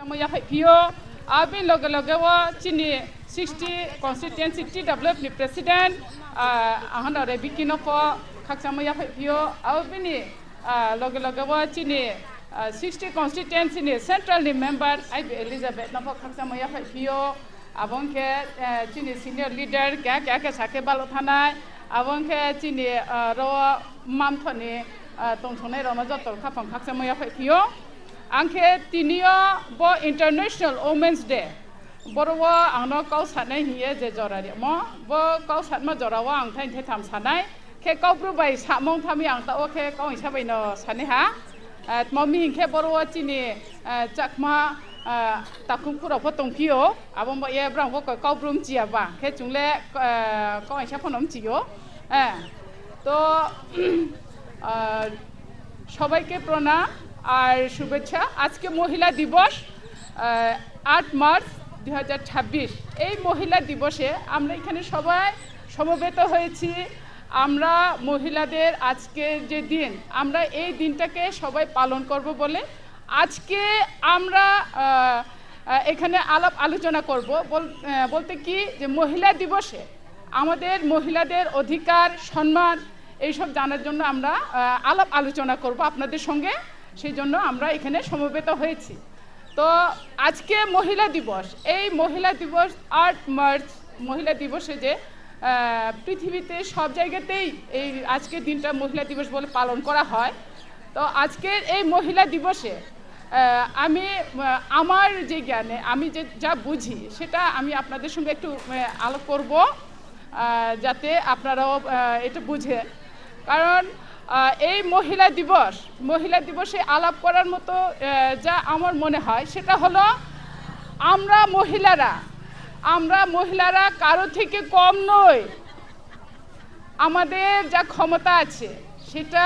Saya Pio, Abin Logalogawa, Chini 60 constituency TWF president, Ahana Rebikino for Kaksamaya Pio, Albini Logalogawa, Chini 60 constituency central member, I be Elizabeth Napa Kaksamaya Pio, Avonke, Chini senior leader, Kaka Sake Balotana, Avonke, Chini Roa Mamtoni, Tonsone Romazato, Kapam Kaksamaya Pio. Angke tinio bo International Women's Day. Borwa angno kau sanai hiye je jorari mo bo kau satma jorawa ang thain the tham sanai ke kau pru bai samong thami ang ta oke kau isa bai no sani ha mami ke borwa chini chakma takum pura photong phio abong bo ye brang bo kau prum chia ba ke chungle kau isa phonom chio তো সবাইকে প্রণাম আর শুভেচ্ছা আজকে মহিলা দিবস 8 March 2026 এই মহিলা দিবসে আমরা এখানে সবাই সমবেত হয়েছি আমরা মহিলাদের আজকে যে দিন আমরা এই দিনটাকে সবাই পালন করব বলে আজকে আমরা এখানে আলাপ আলোচনা করব বলতে কি যে মহিলা দিবসে আমাদের মহিলাদের অধিকার সম্মান এই সব জানার জন্য আমরা আলাপ আলোচনা করব আপনাদের সঙ্গে সেই জন্য আমরা এখানে সমবেত হয়েছি তো আজকে মহিলা দিবস এই মহিলা দিবস 8 মার্চ মহিলা দিবসে যে পৃথিবীতে সব জায়গাতেই এই আজকের দিনটা মহিলা দিবস বলে পালন করা হয় তো আজকের এই মহিলা দিবসে আমি আমার যে জ্ঞানে আমি যে যা বুঝি সেটা আমি আপনাদের সঙ্গে একটু আলাপ করব যাতে আপনারাও এটা বুঝেন কারণ এই মহিলা দিবসে আলাপ করার মতো যা আমার মনে হয় সেটা হলো আমরা মহিলারা কারো থেকে কম নই আমাদের যা ক্ষমতা আছে সেটা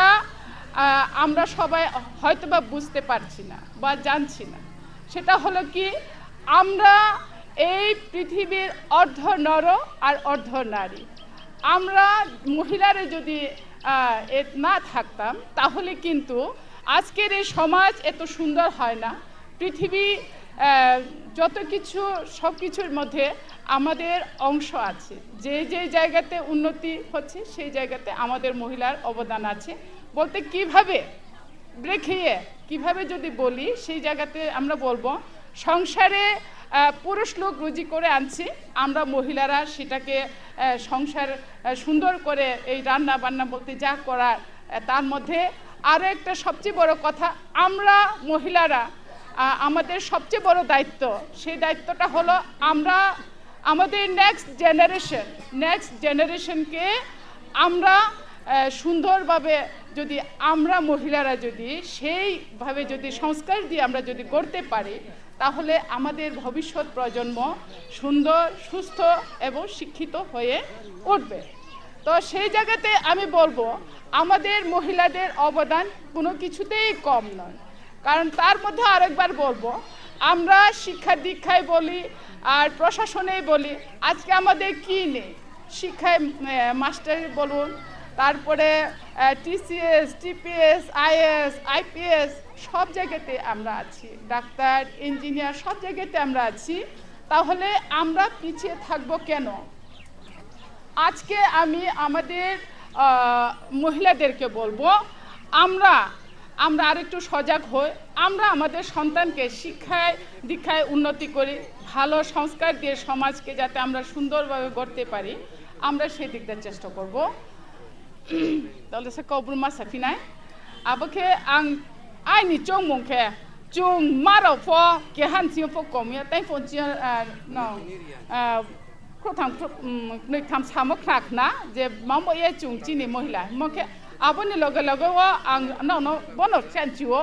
আমরা সবাই হয়তোবা বুঝতে পারছি না বা জানছি না সেটা হলো কি আমরা এই পৃথিবীর অর্ধ নর আর অর্ধ নারী আমরা মহিলারা যদি না থাকতাম তাহলে কিন্তু আজকের এই সমাজ এত সুন্দর হয় না পৃথিবী যত কিছু সব কিছুর মধ্যে আমাদের অংশ আছে যে যে জায়গাতে উন্নতি হচ্ছে সেই জায়গাতে আমাদের মহিলার অবদান আছে বলতে কিভাবে যদি বলি সেই জায়গাতে আমরা বলবো সংসারে পুরুষ লোক রুজি করে আনছি আমরা মহিলারা সেটাকে সংসার সুন্দর করে এই রান্না বান্না বলতে যা করার তার মধ্যে আরও একটা সবচেয়ে বড় কথা আমরা মহিলারা আমাদের সবচেয়ে বড় দায়িত্ব সেই দায়িত্বটা হলো আমরা আমাদের নেক্সট জেনারেশনকে আমরা সুন্দরভাবে যদি আমরা মহিলারা যদি সেইভাবে যদি সংস্কার দিয়ে আমরা যদি করতে পারি তাহলে আমাদের ভবিষ্যৎ প্রজন্ম সুন্দর সুস্থ এবং শিক্ষিত হয়ে উঠবে তো সেই জায়গাতে আমি বলবো আমাদের মহিলাদের অবদান কোনো কিছুতেই কম নয় কারণ তার মধ্যে আরেকবার বলবো আমরা শিক্ষা দীক্ষায় বলি আর প্রশাসনেই বলি আজকে আমাদের কি নেই শিক্ষায় মাস্টার বলুন তারপরে টিসিএস টিপিএস আইএস আইপিএস সব জায়গাতে আমরা আছি ডাক্তার ইঞ্জিনিয়ার সব জায়গাতে আমরা আছি তাহলে আমরা পিছিয়ে থাকব কেন আজকে আমি আমাদের মহিলাদেরকে বলবো আমরা আরেকটু সজাগ হই আমরা আমাদের সন্তানকে শিক্ষায় দীক্ষায় উন্নতি করি ভালো সংস্কার দিয়ে সমাজকে যাতে আমরা সুন্দরভাবে গড়তে পারি আমরা সেই দিকটা চেষ্টা করব তাহলে সে কবরমা সাফিনাই আবকে আইনি চংমংকে চং মারাও ফ কেহান সিং ফ কমিয়া তাই ফঞ্চি প্রথম নৈথাম সামক রাখনা যে মামো এ চুং চিনি মহিলা মকে আবনি লগে লগে ও আং ন বনো চানচিও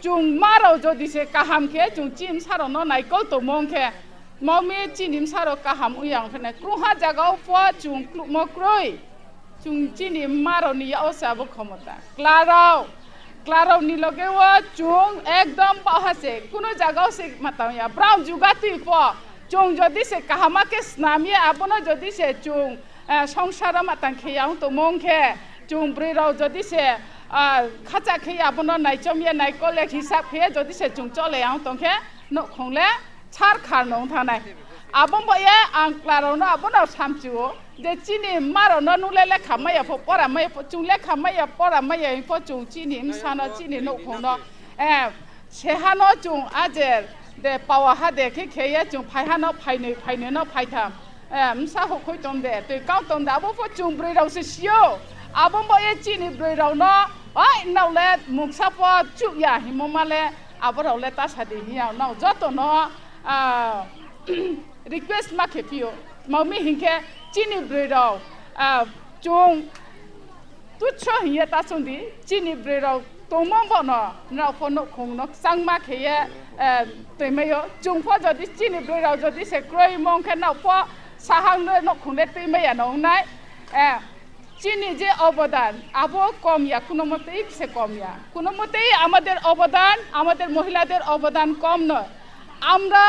চুং মারাও যদি সে কাহামকে চুং চিম সারো ন নাইকল তো মংকে মমে চিনিম সারো কাহাম উয়াং ফেনে ক্রুহা জাগাও ফ চুং মক্রই চুং চিনি মারাও নিয়া ওসাবো ক্ষমতা ক্লারাও নিলগে ও চুং একদম পাহাসে কোনো জায়গাও সে মাতামিয়া ব্রাউন যুগাতি প চুং যদি সে কাহামাকে স্নামিয়ে আপনা যদি সে চুং সংসার মাতাং খেয়াও তো মংখে চুং ব্রেরাও যদি সে খাঁচা খেয়ে আপনা নাইচমিয়া নাইকলে হিসাব খেয়ে যদি সে চুং চলে আও তোকে นกคงและชาร์ขาหนองทางไหนอาบบ่เยอังกลาเราเนาะบ่เนาะซ้ำจิ๋วเดจีนี่มาเราเนาะนู่นเล็กๆขำไม่อย่าพอปอระไม่จุงเล็กขำไม่อย่าปอระไม่อย่าพอจุงจีนี่มซานาจีนี่นกคงเนาะเชฮานาจุงอาเจเดปาวาฮาเดเคยจุงไพฮานาไพเนเนาะไพทำมซาหกคุยตรงเดตัวก้าวตรงเดอาบ่พอจุงบริเราเสียวอาบ่บ่เยจีนี่บริเราเนาะไอ้เนาเล่มุกซาพอจุยาหิมมาเล่อาบ่เราเล่ตาชาดีเหี่ยวเนาะจอดตัวเนาะrequest มาเคพิโอมาไม่เห็นแค่จีนีบริเราจงตุชเหียตาส่งดีจีนีบริเราตัวมั่งบ่เนาะเราพอนกคงนกสังมาเขียตัวไม่ยอจงพอจะดิจีนีบริเราจะดิเสกรอยมองแค่เราพอสหางเลยนกคงเล็ดตัวไม่ยานองไหนจีนีเจঅবদান আবো কম ইয়া কোনো মতেই সে কম ইয়া কোনো মতেই আমাদের অবদান আমাদের মহিলাদের অবদান কম নয় আমরা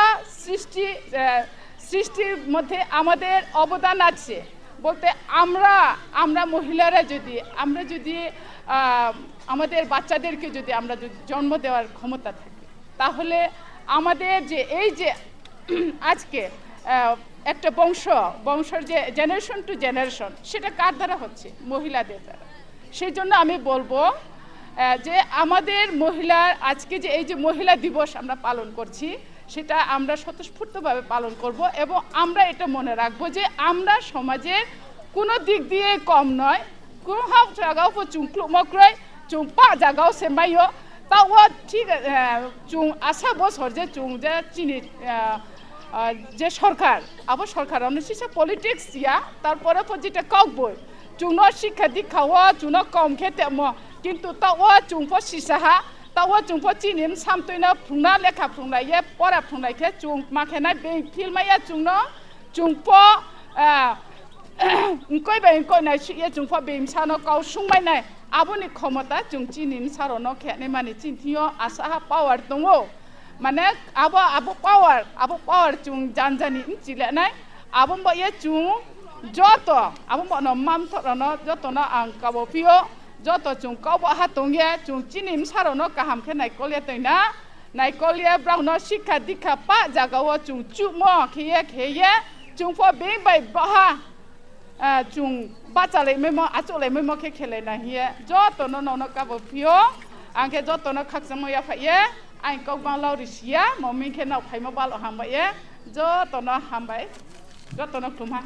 সৃষ্টির মধ্যে আমাদের অবদান আছে বলতে আমরা মহিলারা যদি আমাদের বাচ্চাদেরকে যদি আমরা জন্ম দেওয়ার ক্ষমতা থাকে তাহলে আমাদের যে এই যে আজকে একটা বংশের যে জেনারেশন টু জেনারেশন সেটা কার দ্বারা হচ্ছে মহিলাদের দ্বারা সেই জন্য আমি বলবো যে আমাদের মহিলার আজকে যে এই যে মহিলা দিবস আমরা পালন করছি সেটা আমরা স্বতঃস্ফূর্তভাবে পালন করব এবং আমরা এটা মনে রাখবো যে আমরা সমাজের কোনো দিক দিয়ে কম নয় কোনো হাফ জায়গাও চুংক্লু মক্রয় চুং পা জায়গাও সেমাইও তাও ঠিক চুং আশা বছর যে চুং যে চিনি যে সরকার আবার সরকার অনুষ্ঠিত পলিটিক্স ইয়া তারপরে যেটা কাকবই চুনো শিক্ষা দীক্ষাও চুনো কম খেতে কিন্তু তাও চুংফ সিসাহা তাও চুংফ চিনিম সামতইনা ফুংনা লেখা ফুংনাইয়ে পড়া ফুংনাইखे চুং মাখেনা বে ফিলমাইয়া চুংনো চুংফ কইনাই ইয়ে চুংফ বেম সানো কাউ সুংমাইনাই আবনি ক্ষমতা চুং চিনিম সারনো খেনে মানে চিন্তিও আশা পাওয়ার দङ মানে আবো পাওয়ার চুং জানজানি চিলেনাই আবো ইয়ে চুং যত আবো মাম থরনো যতনো আং কাবো পিও যত চুং কাবো হাতংগে চুং চিনিম সারনো কাহাম খে নাইকলিয়া তৈনা নাইকলিয়া ব্রাউনো শিক্ষা দীক্ষা পা জাগাও চুং চুমো খেয়ে চুং ফ বেং বাই বাহা চুং বাচালে মেমো আচলে মেমো খেলে না হিয়ে যতনো ননো কাবো পিও আংকে যতনো খাকসাময়া ফাইয়ে আইন কগবাং লাউরিসিয়া মমিনখে নাও ফাইমো বালো হামবায়ে যতনো হামবাই যতনো খুমা